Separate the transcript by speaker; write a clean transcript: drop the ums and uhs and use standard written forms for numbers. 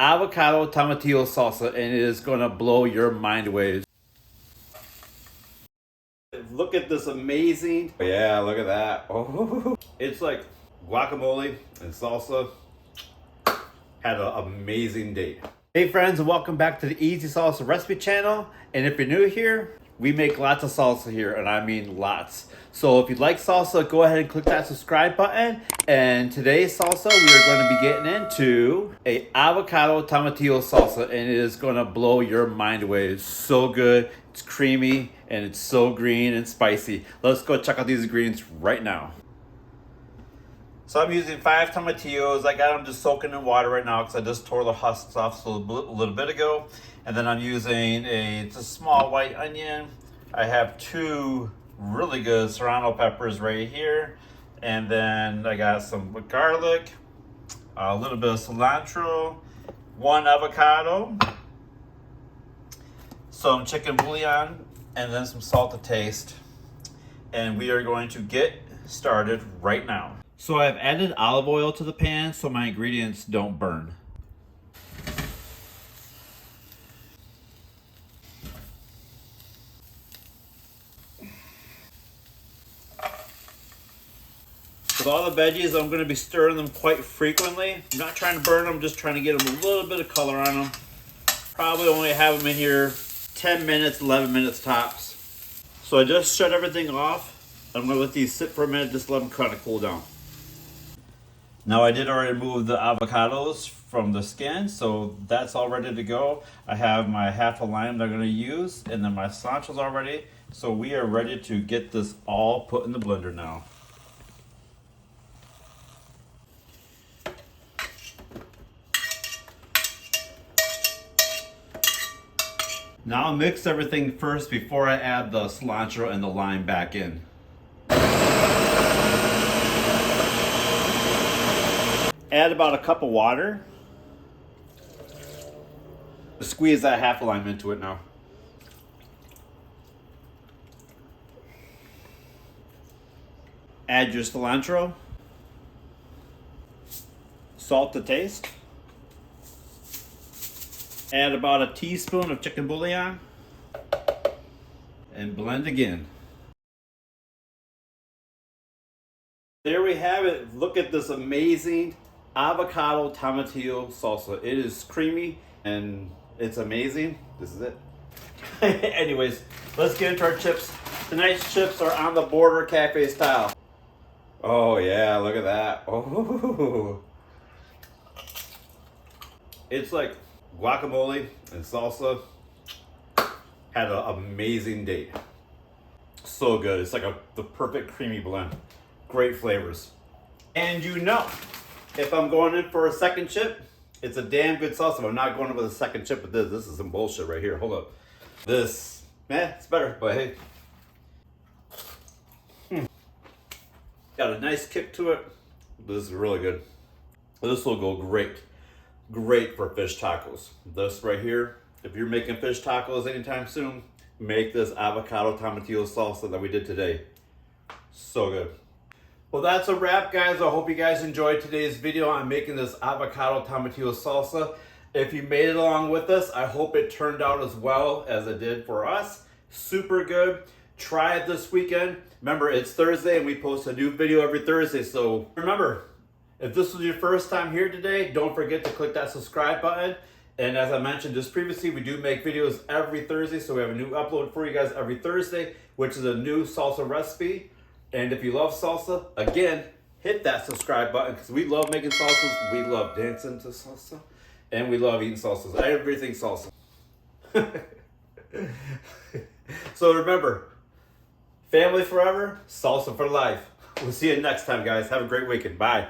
Speaker 1: avocado tomatillo salsa, and it is going to blow your mind away. Look at this amazing, yeah, look at that. Oh, it's like guacamole and salsa. Had an amazing date. Hey friends, and welcome back to the Easy Salsa Recipe channel. And if you're new here, we make lots of salsa here, and I mean lots. So if you like salsa, go ahead and click that subscribe button. And today's salsa, we are going to be getting into a avocado tomatillo salsa, and it is going to blow your mind away. It's so good, it's creamy, and it's so green and spicy. Let's go check out these ingredients right now. So I'm using 5 tomatillos. I got them just soaking in water right now because I just tore the husks off a little bit ago. And then I'm using it's a small white onion. I have 2 really good Serrano Peppers right here. And then I got some garlic, a little bit of cilantro, 1 avocado, some chicken bouillon, and then some salt to taste. And we are going to get started right now. So I've added olive oil to the pan so my ingredients don't burn. With all the veggies, I'm going to be stirring them quite frequently. I'm not trying to burn them, just trying to get them a little bit of color on them. Probably only have them in here 10 minutes, 11 minutes tops. So I just shut everything off. I'm going to let these sit for a minute, just let them kind of cool down. Now I did already remove the avocados from the skin, so that's all ready to go. I have my half a lime that I'm going to use, and then my cilantro's all ready. So we are ready to get this all put in the blender now. Now I'll mix everything first before I add the cilantro and the lime back in. Add about a cup of water. Squeeze that half a lime into it now. Add your cilantro. Salt to taste. Add about a teaspoon of chicken bouillon. And blend again. There we have it. Look at this amazing avocado tomatillo salsa. It is creamy and it's amazing. This is it. Anyways, let's get into our chips. Tonight's chips are on the border cafe style. Oh yeah, look at that. Oh, it's like guacamole and salsa. Had an amazing date. So good. It's like the perfect creamy blend. Great flavors. And you know, if I'm going in for a second chip, it's a damn good salsa. I'm not going in with a second chip with this. This is some bullshit right here. Hold up. This, it's better, but hey. Got a nice kick to it. This is really good. This will go great. Great for fish tacos. This right here, if you're making fish tacos anytime soon, make this avocado tomatillo salsa that we did today. So good. Well, that's a wrap, guys. I hope you guys enjoyed today's video on making this avocado tomatillo salsa. If you made it along with us, I hope it turned out as well as it did for us. Super good. Try it this weekend. Remember, it's Thursday and we post a new video every Thursday. So remember, if this was your first time here today, don't forget to click that subscribe button. And as I mentioned just previously, we do make videos every Thursday. So we have a new upload for you guys every Thursday, which is a new salsa recipe. And if you love salsa, again, hit that subscribe button because we love making salsas. We love dancing to salsa. And we love eating salsas. Everything salsa. So remember, family forever, salsa for life. We'll see you next time, guys. Have a great weekend. Bye.